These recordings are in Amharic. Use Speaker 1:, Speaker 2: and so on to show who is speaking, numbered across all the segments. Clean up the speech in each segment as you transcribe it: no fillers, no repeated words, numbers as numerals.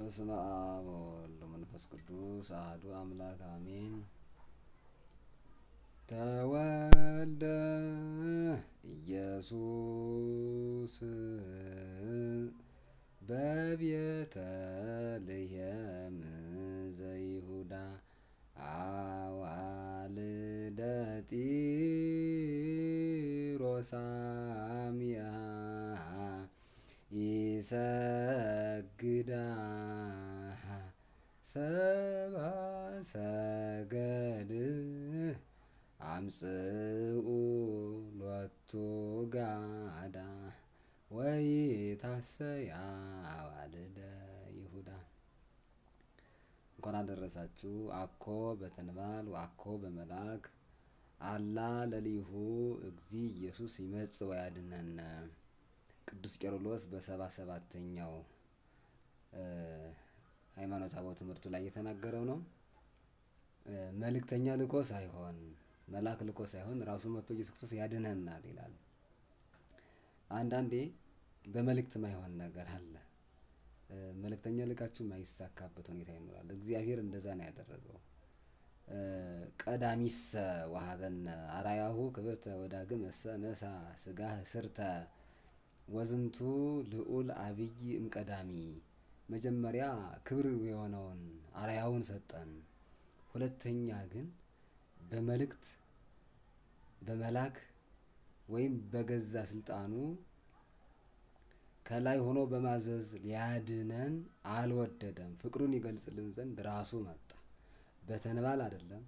Speaker 1: በስመ አብ ወወልድ ወመንፈስ ቅዱስ አሐዱ አምላክ አሜን። ተወልደ ኢየሱስ በቤተልሔም ዘይሁዳ አዋልደ ጢሮስ አምያ ይሰግዳ ሰብአ ሰገል አምጽኡ ሎቱ ጋዳ ወይታሰያ አዋልደ ይሁዳ። እንኳን አደረሳችሁ። አኮ በተንባል ወአኮ በመልአክ አላ ለሊሁ እግዚ ኢየሱስ ይመጽእ ወያድኅነነ። ቅዱስ ቄርሎስ በ77ኛው ሃይማኖተ አበው ትምህርቱ ላይ የተናገረው ነው። መልእክተኛ ልኮ ሳይሆን መልአክ ልኮ ሳይሆን ራሱ መጥቶ ኢየሱስ ክርስቶስ ያድነናል ይላል። አንዳንዴ በመልእክት ማይሆን ነገር አለ። መልእክተኛ ልካችሁ ማይሳካበት ሁኔታ ይኖራል። እግዚአብሔር እንደዛ ነው ያደረገው። ቀዳሚሰ ወሀበነ አርአያሁ ክብርተ ወዳግመሰ ነሣ ሥጋ ስርተ ወዝንቱ ልዑል አብይ እምቀዳሚ። መጀመሪያ ክብር የሆነውን አርአያውን ሰጠን። ሁለተኛ ግን በመልእክት በመላክ ወይም በገዛ ስልጣኑ ከላይ ሆኖ በማዘዝ ሊያድነን አልወደደም። ፍቅሩን ይገልጽልን ዘንድ ራሱ መጣ። በተንባል አይደለም፣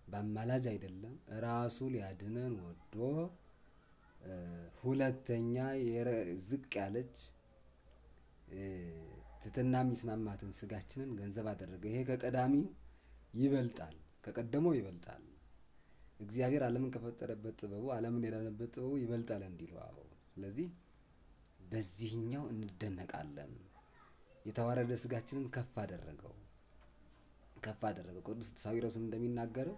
Speaker 1: በአማላጅ አይደለም፣ ራሱ ሊያድነን ወዶ ሁለተኛ ዝቅ ያለች ትሕትና የሚስማማትን ስጋችንን ገንዘብ አደረገ። ይሄ ከቀዳሚው ይበልጣል፣ ከቀደመው ይበልጣል። እግዚአብሔር ዓለምን ከፈጠረበት ጥበቡ ዓለምን የዳነበት ጥበቡ ይበልጣል እንዲሉ አበው። ስለዚህ በዚህኛው እንደነቃለን። የተዋረደ ስጋችንን ከፍ አደረገው። ቅዱስ ሳዊሮስም እንደሚናገረው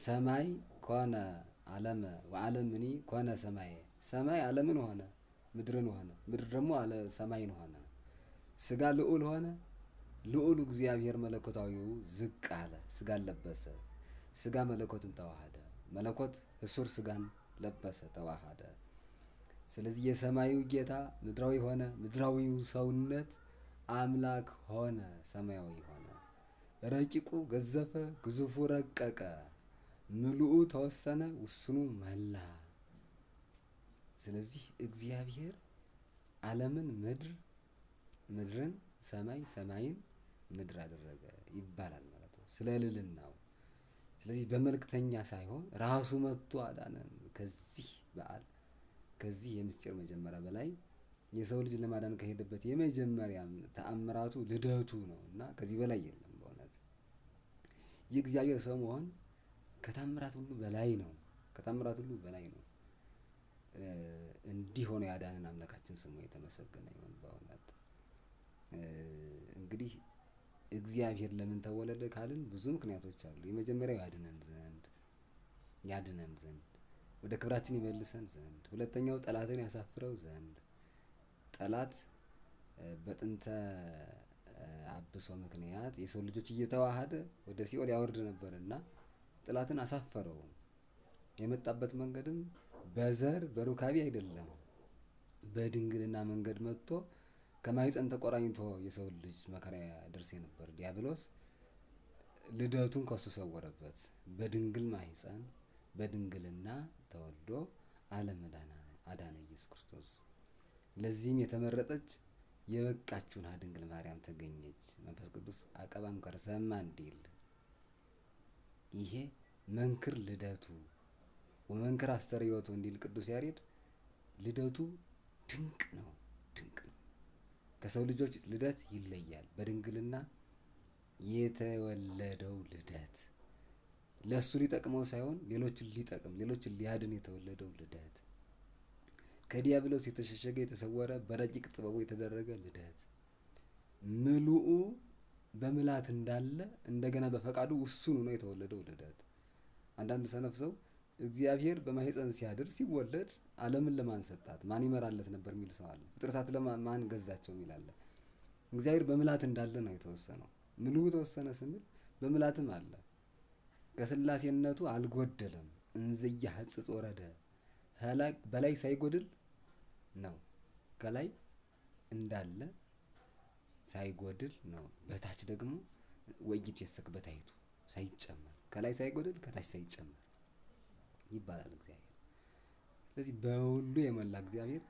Speaker 1: ሰማይ ኮነ ዓለመ ወዓለምኒ ኮነ ሰማይ። ሰማይ ዓለምን ሆነ፣ ምድርን ሆነ፣ ምድር ደግሞ ሰማይን ሆነ። ስጋ ልዑል ሆነ፣ ልዑል እግዚአብሔር መለኮታዊው ዝቅ አለ፣ ስጋን ለበሰ። ስጋ መለኮትን ተዋሃደ፣ መለኮት እሱር ስጋን ለበሰ፣ ተዋሃደ። ስለዚህ የሰማዩ ጌታ ምድራዊ ሆነ፣ ምድራዊው ሰውነት አምላክ ሆነ፣ ሰማያዊ ሆነ። ረቂቁ ገዘፈ፣ ግዙፉ ረቀቀ፣ ምሉኡ ተወሰነ፣ ውስኑ መላ። ስለዚህ እግዚአብሔር ዓለምን ምድር፣ ምድርን ሰማይ፣ ሰማይን ምድር አደረገ ይባላል ማለት ነው ስለ ልዕልናው። ስለዚህ በመልእክተኛ ሳይሆን ራሱ መጥቶ አዳነን። ከዚህ በዓል ከዚህ የምስጢር መጀመሪያ በላይ የሰው ልጅ ለማዳን ከሄደበት የመጀመሪያ ተአምራቱ ልደቱ ነው እና ከዚህ በላይ የለም። በእውነት የእግዚአብሔር ሰው መሆን ከታምራት ሁሉ በላይ ነው። ከታምራት ሁሉ በላይ ነው። እንዲህ ሆኖ ያዳነን አምላካችን ስሙ የተመሰገነ ይሁን። በእውነት እንግዲህ እግዚአብሔር ለምን ተወለደ ካልን ብዙ ምክንያቶች አሉ። የመጀመሪያው ያድነን ዘንድ ወደ ክብራችን ይመልሰን ዘንድ። ሁለተኛው ጠላትን ያሳፍረው ዘንድ። ጠላት በጥንተ አብሶ ምክንያት የሰው ልጆች እየተዋሃደ ወደ ሲኦል ያወርድ ነበርና ጠላትን አሳፈረው። የመጣበት መንገድም በዘር በሩካቤ አይደለም፣ በድንግልና መንገድ መጥቶ ከማኅፀን ተቆራኝቶ የሰው ልጅ መከራ ያደርስ የነበር ዲያብሎስ ልደቱን ከሱ ሰወረበት። በድንግል ማኅፀን በድንግልና ተወልዶ ዓለም አዳነ ኢየሱስ ክርስቶስ። ለዚህም የተመረጠች የበቃችሁን ድንግል ማርያም ተገኘች። መንፈስ ቅዱስ አቀባም ከርሰማ እንዲል ይሄ መንክር ልደቱ ወመንክር አስተርእዮቱ እንዲል ቅዱስ ያሬድ ልደቱ ድንቅ ነው፣ ድንቅ ነው። ከሰው ልጆች ልደት ይለያል። በድንግልና የተወለደው ልደት ለሱ ሊጠቅመው ሳይሆን ሌሎችን ሊጠቅም ሌሎችን ሊያድን የተወለደው ልደት፣ ከዲያብሎስ የተሸሸገ የተሰወረ በረቂቅ ጥበቡ የተደረገ ልደት፣ ምሉኡ በምላት እንዳለ እንደገና በፈቃዱ ውሱን ሆኖ የተወለደው ልደት። አንዳንድ ሰነፍ ሰው እግዚአብሔር በማኅፀን ሲያድር ሲወለድ ዓለምን ለማን ሰጣት ማን ይመራለት ነበር የሚል ሰው አለ። ፍጥረታት ለማን ገዛቸው የሚል አለ። እግዚአብሔር በምልአት እንዳለ ነው የተወሰነው። ምልኡ ተወሰነ ስንል በምልአትም አለ። ከሥላሴነቱ አልጎደለም። እንዘያ ሐጽጽ ወረደ በላይ ሳይጎድል ነው። ከላይ እንዳለ ሳይጎድል ነው። በታች ደግሞ ወይት የሰክ በታይቱ ሳይጨመር ከላይ ሳይጎድል ከታች ሳይጨመር ይባላል እግዚአብሔር። ስለዚህ በሁሉ የሞላ እግዚአብሔር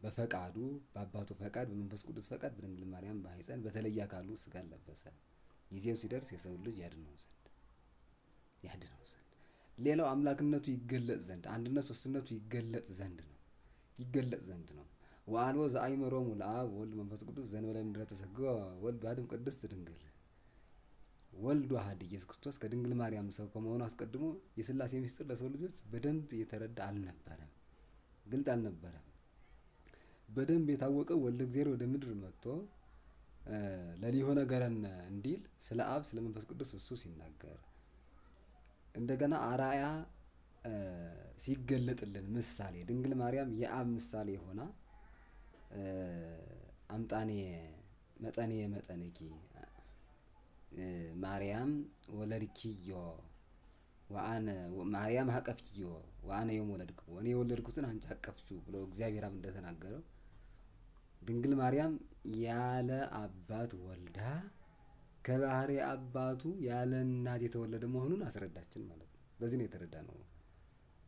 Speaker 1: በፈቃዱ በአባቱ ፈቃድ በመንፈስ ቅዱስ ፈቃድ በድንግል ማርያም ማኅፀን በተለየ አካሉ ሥጋን ለበሰ። ጊዜው ሲደርስ የሰው ልጅ ያድነው ዘንድ ሌላው አምላክነቱ ይገለጽ ዘንድ አንድነት ሶስትነቱ ይገለጽ ዘንድ ነው። ወአልቦ ዘአእመሮሙ ለአብ ወልድ መንፈስ ቅዱስ ዘእንበለ ምድረ ተሰግወ ወልድ በአድም ቅድስት ድንግል። ወልድ ዋህድ ኢየሱስ ክርስቶስ ከድንግል ማርያም ሰው ከመሆኑ አስቀድሞ የሥላሴ ምስጢር ለሰው ልጆች በደንብ የተረዳ አልነበረም፣ ግልጥ አልነበረም። በደንብ የታወቀው ወልደ እግዚአብሔር ወደ ምድር መጥቶ ለሊሆ ነገረነ እንዲል ስለ አብ ስለ መንፈስ ቅዱስ እሱ ሲናገር እንደገና አራያ ሲገለጥልን ምሳሌ ድንግል ማርያም የአብ ምሳሌ ሆና አምጣኔ መጠነኪ ማርያም ወለድኪዮ ወአነ ማርያም ሀቀፍኪዮ ወአነ የወለድኩ እኔ የወለድኩትን አንቺ አቀፍችው ብሎ እግዚአብሔር አብ እንደተናገረው ድንግል ማርያም ያለ አባት ወልዳ ከባህሪ አባቱ ያለ እናት የተወለደ መሆኑን አስረዳችን ማለት ነው። በዚህ ነው የተረዳነው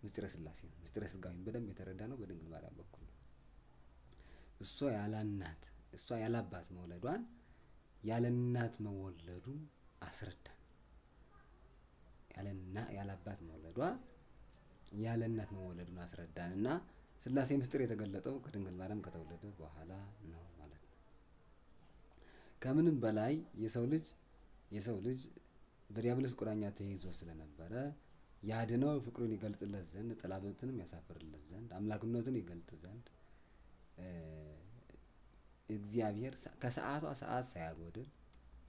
Speaker 1: ምስጢረ ሥላሴ ነው። ምስጢረ ሥጋዌን በደንብ የተረዳነው በድንግል ማርያም በኩል ነው። እሷ ያለ እናት እሷ ያለ አባት መውለዷን ያለ እናት መወለዱን አስረዳን። ያለ አባት መውለዷ ያለ እናት መወለዱን አስረዳን እና ሥላሴ ምስጢር የተገለጠው ከድንግል ማርያም ከተወለደ በኋላ ነው ማለት ነው። ከምንም በላይ የሰው ልጅ በዲያብሎስ ቁራኛ ተይዞ ስለነበረ ያድነው ፍቅሩን ይገልጥለት ዘንድ ጠላትንም ያሳፍርለት ዘንድ አምላክነቱን ይገልጥ ዘንድ እግዚአብሔር ከሰዓቷ ሰዓት ሳያጎድል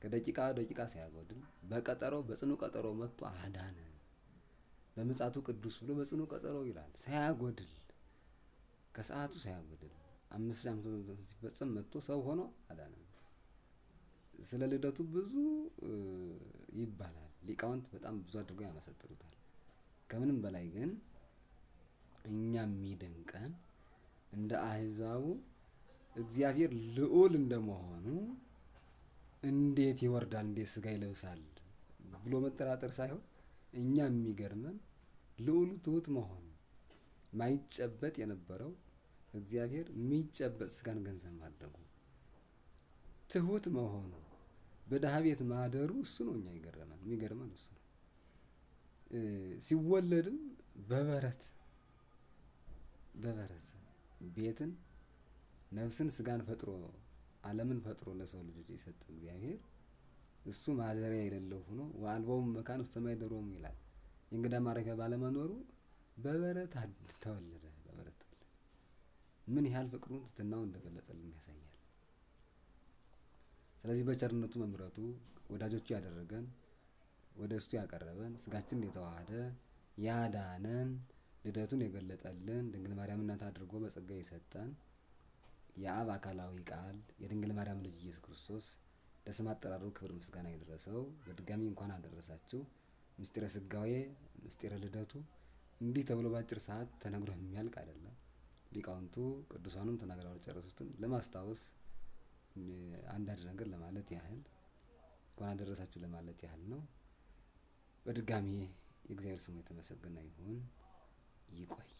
Speaker 1: ከደቂቃ ደቂቃ ሳያጎድል በቀጠሮ በጽኑ ቀጠሮ መጥቶ አዳነ። በምጽአቱ ቅዱስ ብሎ በጽኑ ቀጠሮ ይላል። ሳያጎድል ከሰዓቱ ሳያጎድል 5 ዓመት ሲፈጸም መጥቶ ሰው ሆኖ አዳነ። ስለ ልደቱ ብዙ ይባላል። ሊቃውንት በጣም ብዙ አድርገው ያመሰጥሩታል። ከምንም በላይ ግን እኛ የሚደንቀን እንደ አሕዛቡ እግዚአብሔር ልዑል እንደመሆኑ እንዴት ይወርዳል፣ እንዴት ሥጋ ይለብሳል ብሎ መጠራጠር ሳይሆን እኛ የሚገርመን ልዑሉ ትሁት መሆኑ ማይጨበጥ የነበረው እግዚአብሔር የሚጨበጥ ሥጋን ገንዘብ ማድረጉ ትሁት መሆኑ በድሃ ቤት ማደሩ እሱ ነው እኛ የሚገርመን እሱ ነው። ሲወለድም በበረት ቤትን ነፍስን ሥጋን ፈጥሮ ዓለምን ፈጥሮ ለሰው ልጆች የሰጠ እግዚአብሔር እሱ ማደሪያ የሌለው ሆኖ ወአልቦሙ መካን ውስተ ማኅደሮሙ ይላል። የእንግዳ ማረፊያ ባለመኖሩ በበረት ተወለደ። ምን ያህል ፍቅሩን ትሕትናውን እንደገለጸልን ያሳያል። ስለዚህ በቸርነቱ በምሕረቱ ወዳጆቹ ያደረገን ወደ እሱ ያቀረበን ሥጋችንን የተዋሃደ ያዳነን ልደቱን የገለጠልን ድንግል ማርያም እናት አድርጎ በጸጋ የሰጠን የአብ አካላዊ ቃል የድንግል ማርያም ልጅ ኢየሱስ ክርስቶስ ለስም አጠራሩ ክብር ምስጋና ይድረሰው። በድጋሚ እንኳን አደረሳችሁ። ምስጢረ ሥጋዌ ምስጢረ ልደቱ እንዲህ ተብሎ በአጭር ሰዓት ተነግሮ የሚያልቅ አይደለም። ሊቃውንቱ ቅዱሳኑም ተናግረው አልጨረሱትም። ለማስታወስ አንዳንድ ነገር ለማለት ያህል እንኳን አደረሳችሁ ለማለት ያህል ነው። በድጋሚ የእግዚአብሔር ስሙ የተመሰገነ ይሁን። ይቆይ።